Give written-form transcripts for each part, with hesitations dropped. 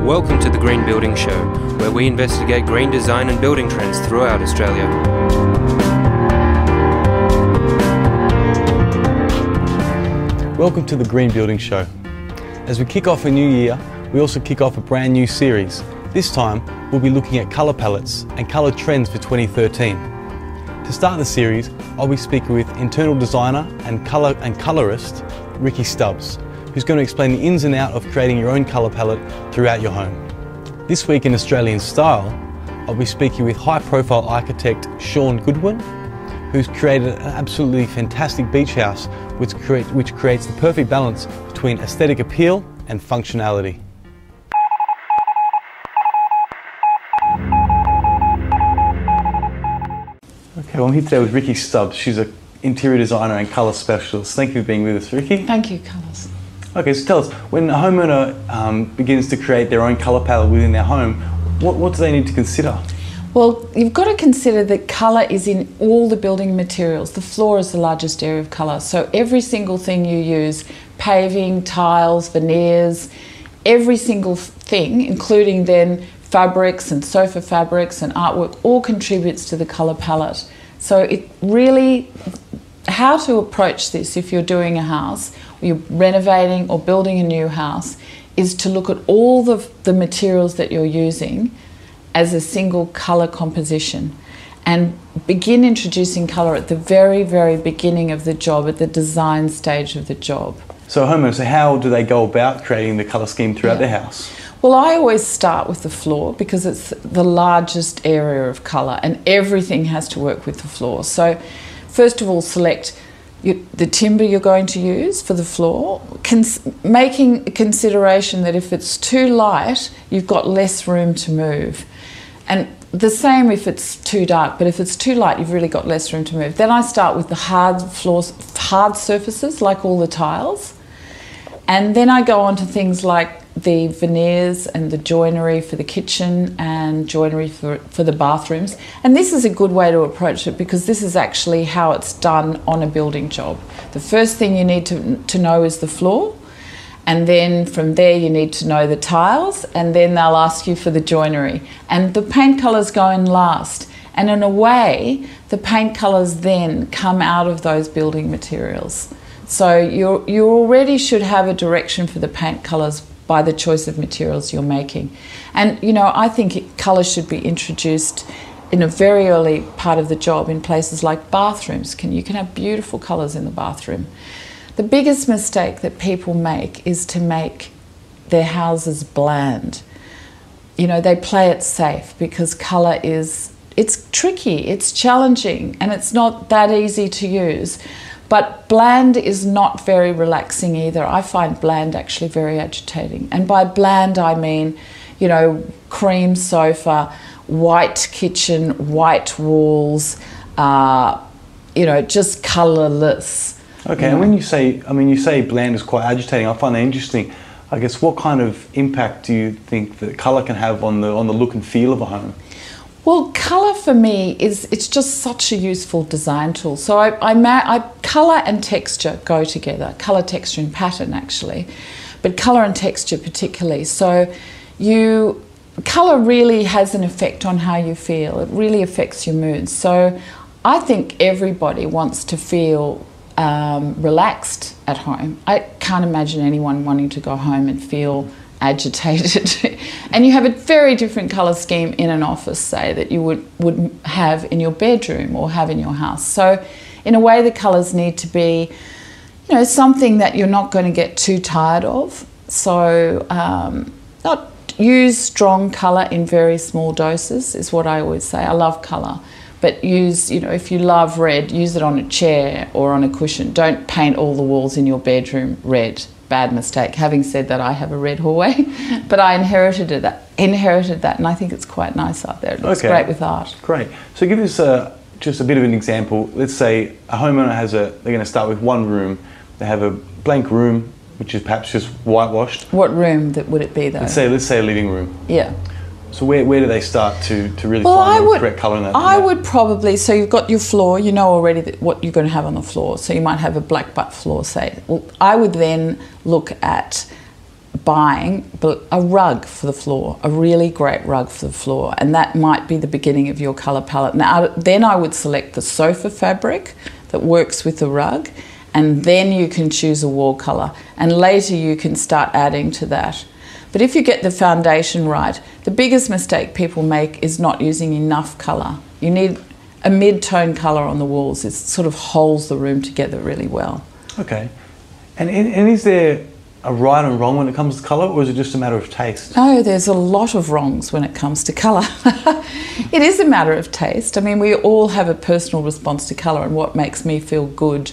Welcome to the Green Building Show, where we investigate green design and building trends throughout Australia. Welcome to the Green Building Show. As we kick off a new year, we also kick off a brand new series. This time, we'll be looking at colour palettes and colour trends for 2013. To start the series, I'll be speaking with internal designer and colourist Rickki Stubbs, who's going to explain the ins and outs of creating your own colour palette throughout your home. This week in Australian Style, I'll be speaking with high-profile architect Shawn Godwin, who's created an absolutely fantastic beach house which creates the perfect balance between aesthetic appeal and functionality. Okay, well, I'm here today with Rickki Stubbs. She's an interior designer and colour specialist. Thank you for being with us, Rickki. Thank you, Carlos. Okay, so tell us, when a homeowner begins to create their own colour palette within their home, what do they need to consider? Well, you've got to consider that colour is in all the building materials. The floor is the largest area of colour. So every single thing you use, paving, tiles, veneers, every single thing, including then fabrics and sofa fabrics and artwork, all contributes to the colour palette. So it really, how to approach this if you're doing a house, or you're renovating or building a new house, is to look at all the materials that you're using as a single colour composition and begin introducing colour at the very, very beginning of the job, at the design stage of the job. So homeowners, so how do they go about creating the colour scheme throughout their house? Well, I always start with the floor because it's the largest area of colour and everything has to work with the floor. So first of all, select the timber you're going to use for the floor, making a consideration that if it's too light, you've got less room to move. And the same if it's too dark, but if it's too light, you've really got less room to move. Then I start with the hard surfaces, like all the tiles. And then I go on to things like the veneers and the joinery for the kitchen and joinery for the bathrooms. And this is a good way to approach it because this is actually how it's done on a building job. The first thing you need to know is the floor. And then from there you need to know the tiles, and then they'll ask you for the joinery. And the paint colours go in last. And in a way, the paint colours then come out of those building materials. So you already should have a direction for the paint colours by the choice of materials you're making. And you know, I think colour should be introduced in a very early part of the job in places like bathrooms. You can have beautiful colours in the bathroom. The biggest mistake that people make is to make their houses bland. You know, they play it safe because colour it's tricky, it's challenging, and it's not that easy to use. But bland is not very relaxing either. I find bland actually very agitating. And by bland, I mean, you know, cream sofa, white kitchen, white walls, you know, just colourless. Okay, and when you say bland is quite agitating, I find that interesting. I guess what kind of impact do you think that colour can have on the look and feel of a home? Well, colour for me it's just such a useful design tool. So colour and texture go together. Colour, texture and pattern actually, but colour and texture particularly. So colour really has an effect on how you feel. It really affects your mood. So I think everybody wants to feel relaxed at home. I can't imagine anyone wanting to go home and feel agitated. And you have a very different colour scheme in an office, say, that you would have in your bedroom or have in your house. So in a way the colours need to be, you know, something that you're not going to get too tired of. So not use strong colour in very small doses is what I always say. I love colour. But use, you know, if you love red, use it on a chair or on a cushion. Don't paint all the walls in your bedroom red. Bad mistake. Having said that, I have a red hallway, but I inherited that, and I think it's quite nice out there. It looks great with art. Great. So give us just a bit of an example. Let's say a homeowner they're going to start with one room. They have a blank room, which is perhaps just whitewashed. What room would it be though? Let's say a living room. Yeah. So where do they start to really find the correct colour in that? I would probably, so you've got your floor, you know already what you're going to have on the floor. So you might have a black butt floor, say. Well, I would then look at buying a rug for the floor, a really great rug for the floor, and that might be the beginning of your colour palette. Now, then I would select the sofa fabric that works with the rug, and then you can choose a wall colour, and later you can start adding to that. But if you get the foundation right, the biggest mistake people make is not using enough colour. You need a mid-tone colour on the walls. It sort of holds the room together really well. Okay. And is there a right and wrong when it comes to colour, or is it just a matter of taste? No, there's a lot of wrongs when it comes to colour. It is a matter of taste. I mean, we all have a personal response to colour, and what makes me feel good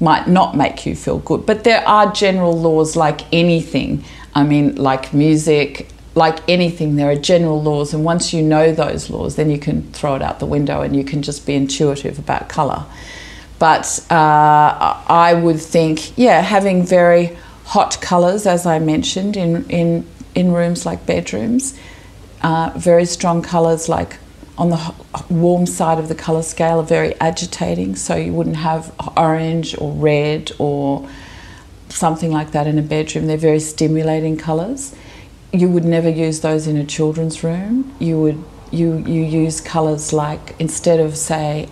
might not make you feel good. But there are general laws like anything. I mean, like music, like anything, there are general laws, and once you know those laws, then you can throw it out the window and you can just be intuitive about colour. But I would think, yeah, having very hot colours, as I mentioned, in rooms like bedrooms, very strong colours like on the warm side of the colour scale are very agitating, so you wouldn't have orange or red or something like that in a bedroom. They're very stimulating colours. You would never use those in a children's room. You use colours like, instead of say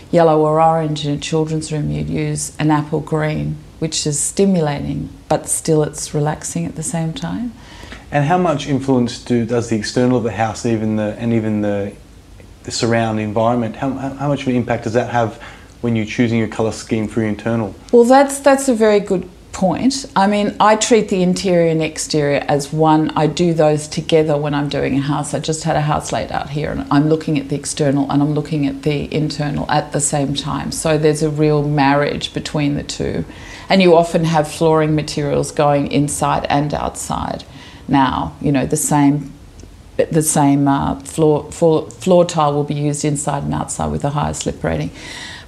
yellow or orange in a children's room, you'd use an apple green, which is stimulating, but still it's relaxing at the same time. And how much influence does the external of the house, even the surrounding environment, how much of an impact does that have when you're choosing your colour scheme for your internal? Well, that's a very good point. I mean, I treat the interior and exterior as one. I do those together when I'm doing a house. I just had a house laid out here, and I'm looking at the external and I'm looking at the internal at the same time. So there's a real marriage between the two. And you often have flooring materials going inside and outside. Now, you know, the same floor tile will be used inside and outside with a higher slip rating.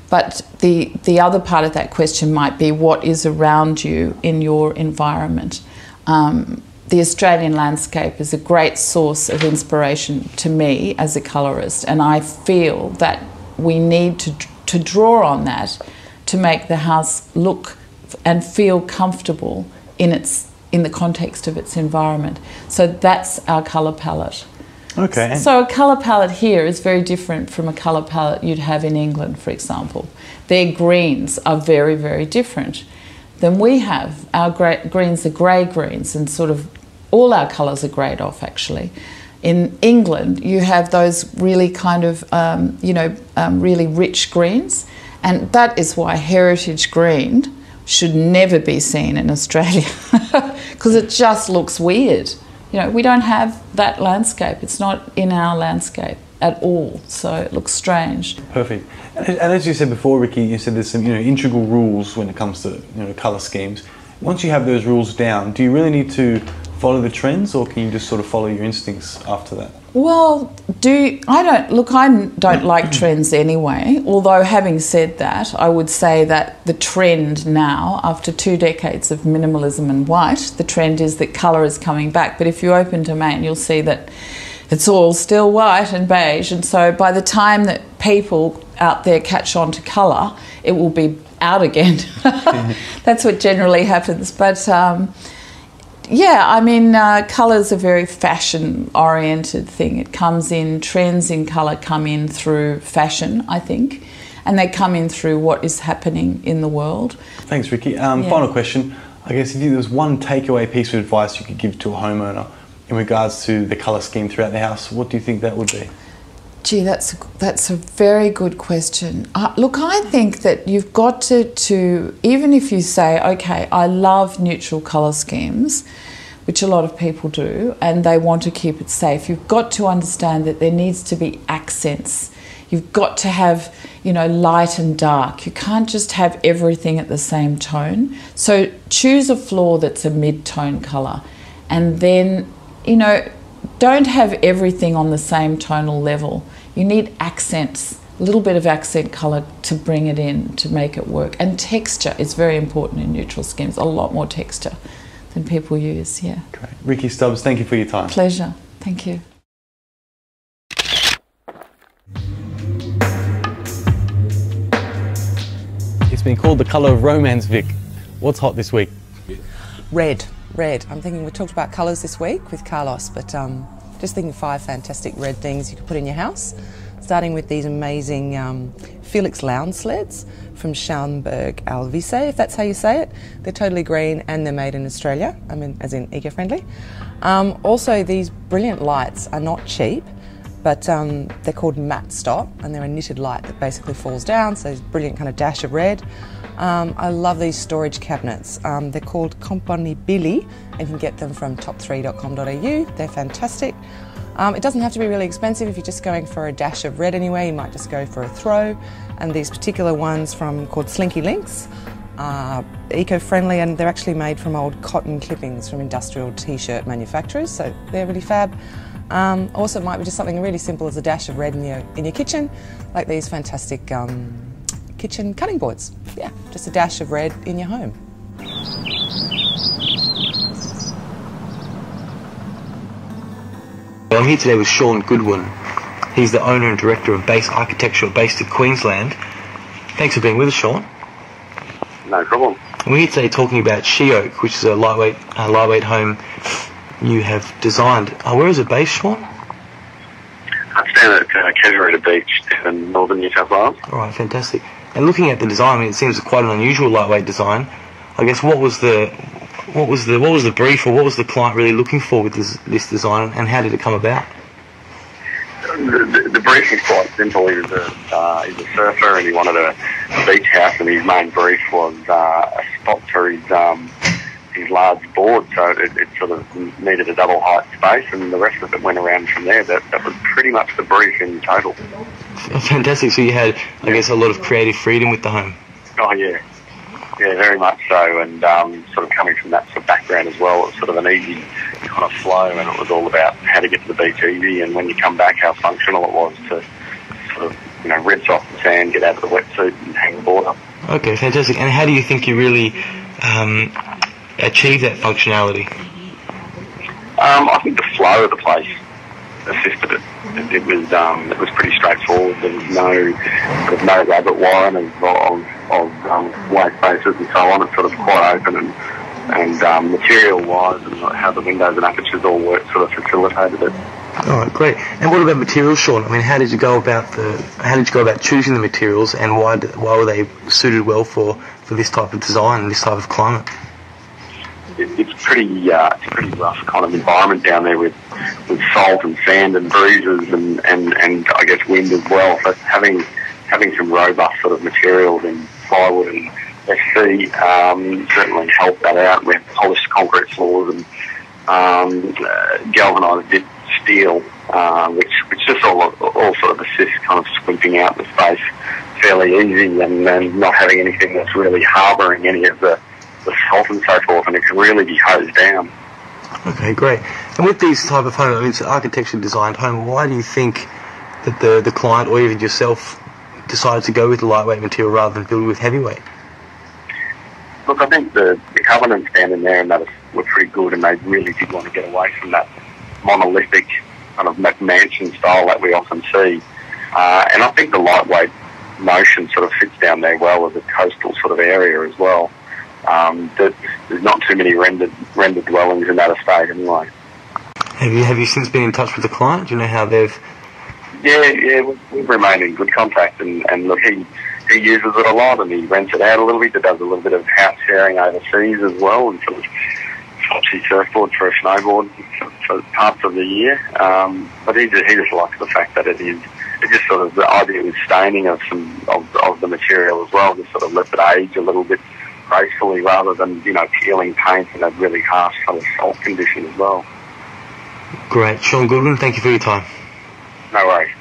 But the other part of that question might be what is around you in your environment. The Australian landscape is a great source of inspiration to me as a colourist, and I feel that we need to draw on that to make the house look and feel comfortable in the context of its environment. So that's our colour palette. Okay. So a colour palette here is very different from a colour palette you'd have in England, for example. Their greens are very, very different than we have. Our greens are grey greens, and sort of all our colours are greyed off, actually. In England, you have those really kind of, really rich greens, and that is why heritage green should never be seen in Australia, because it just looks weird. You know, we don't have that landscape. It's not in our landscape at all, so it looks strange. Perfect. And as you said before, Rickki, you said there's some integral rules when it comes to colour schemes. Once you have those rules down, do you really need to follow the trends, or can you just sort of follow your instincts after that? Well, I don't like trends anyway, although having said that, I would say that the trend now, after 2 decades of minimalism and white, the trend is that colour is coming back. But if you open Domain, you'll see that it's all still white and beige, and so by the time that people out there catch on to colour, it will be out again. That's what generally happens. But yeah, I mean, colour's a very fashion-oriented thing. It comes in, trends in colour come in through fashion, I think, and they come in through what is happening in the world. Thanks, Rickki. Final question. I guess if there was one takeaway piece of advice you could give to a homeowner in regards to the colour scheme throughout the house, what do you think that would be? Gee, that's a very good question. Look, I think that you've got to, even if you say, okay, I love neutral colour schemes, which a lot of people do, and they want to keep it safe, you've got to understand that there needs to be accents. You've got to have, light and dark. You can't just have everything at the same tone. So choose a floor that's a mid-tone colour, and then, don't have everything on the same tonal level. You need accents, a little bit of accent colour to bring it in, to make it work. And texture is very important in neutral schemes, a lot more texture than people use, yeah. Great. Rickki Stubbs, thank you for your time. Pleasure, thank you. It's been called the colour of romance, Vic. What's hot this week? Red. red. I'm thinking we talked about colours this week with Carlos, but just thinking 5 fantastic red things you could put in your house. Starting with these amazing Felix Lounge sleds from Schaumburg Alvise, if that's how you say it. They're totally green and they're made in Australia, I mean as in eco-friendly. Also these brilliant lights are not cheap, but they're called matte stop and they're a knitted light that basically falls down, so there's a brilliant kind of dash of red. I love these storage cabinets. They're called Componibili and you can get them from top3.com.au. They're fantastic. It doesn't have to be really expensive. If you're just going for a dash of red anyway, you might just go for a throw. And these particular ones called Slinky Links are eco-friendly and they're actually made from old cotton clippings from industrial t-shirt manufacturers, so they're really fab. Also, it might be just something really simple as a dash of red in your kitchen, like these fantastic kitchen cutting boards. Yeah, just a dash of red in your home. I'm here today with Shawn Godwin. He's the owner and director of Base Architecture based in Queensland. Thanks for being with us, Shawn. No problem. We're here today talking about She Oak, which is a lightweight home you have designed. Where is it based, Shawn? I'm down at Casuarina Beach in northern New South Wales. All right, fantastic. And looking at the design, I mean, it seems quite an unusual lightweight design. I guess what was the brief, or what was the client really looking for with this design, and how did it come about? The brief is quite simple. He's a surfer and he wanted a beach house, and his main brief was a spot for his large board, so it sort of needed a double height space, and the rest of it went around from there. That was pretty much the brief in total. Fantastic. So you had, I guess, a lot of creative freedom with the home. Oh yeah. Yeah, very much so, and sort of coming from that sort of background as well, it was sort of an easy kind of flow, and it was all about how to get to the beach easy, and when you come back, how functional it was to sort of, rinse off the sand, get out of the wetsuit and hang the board up. Okay, fantastic. And how do you think you really achieve that functionality? I think the flow of the place assisted it. It was pretty straightforward. There was no rabbit warren of white bases and so on. It's sort of quite open, and material-wise and how the windows and apertures all work sort of facilitated it. All right, great. And what about materials, Shawn? I mean, how did you go about choosing the materials, and why were they suited well for this type of design and this type of climate? It's pretty rough kind of environment down there with salt and sand and breezes and I guess wind as well. So having some robust sort of materials in plywood and SC certainly helped that out. We have polished concrete floors and galvanised steel, which just all sort of assists kind of squinting out the space fairly easy and not having anything that's really harbouring any of the salt and so forth, and it can really be hosed down. Okay, great. And with these type of homes, I mean, it's an architecturally designed home, why do you think that the client or even yourself decided to go with the lightweight material rather than build with heavyweight? Look, I think the covenants down in there and that were pretty good, and they really did want to get away from that monolithic kind of McMansion style that we often see. And I think the lightweight motion sort of fits down there well as a coastal sort of area as well. There's not too many rendered dwellings in that estate anyway. Have you since been in touch with the client? Do you know how they've... Yeah, we've remained in good contact, and look, he uses it a lot, and he rents it out a little bit. He does a little bit of house sharing overseas as well, and sort of swaps his surfboard for a snowboard for parts of the year. But he just likes the fact that it's just sort of the idea with staining of the material as well, just sort of lets it age a little bit gracefully rather than, peeling paint in a really harsh kind of salt condition as well. Great. Shawn Godwin, thank you for your time. No worries.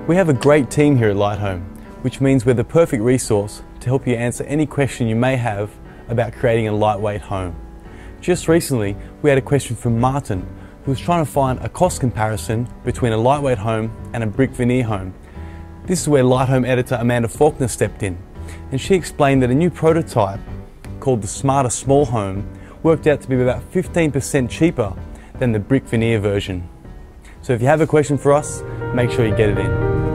We have a great team here at Lighthome, which means we're the perfect resource to help you answer any question you may have about creating a lightweight home. Just recently, we had a question from Martin, who was trying to find a cost comparison between a lightweight home and a brick veneer home. This is where Lighthome editor Amanda Faulkner stepped in, and she explained that a new prototype called the Smarter Small Home worked out to be about 15% cheaper than the brick veneer version. So if you have a question for us, make sure you get it in.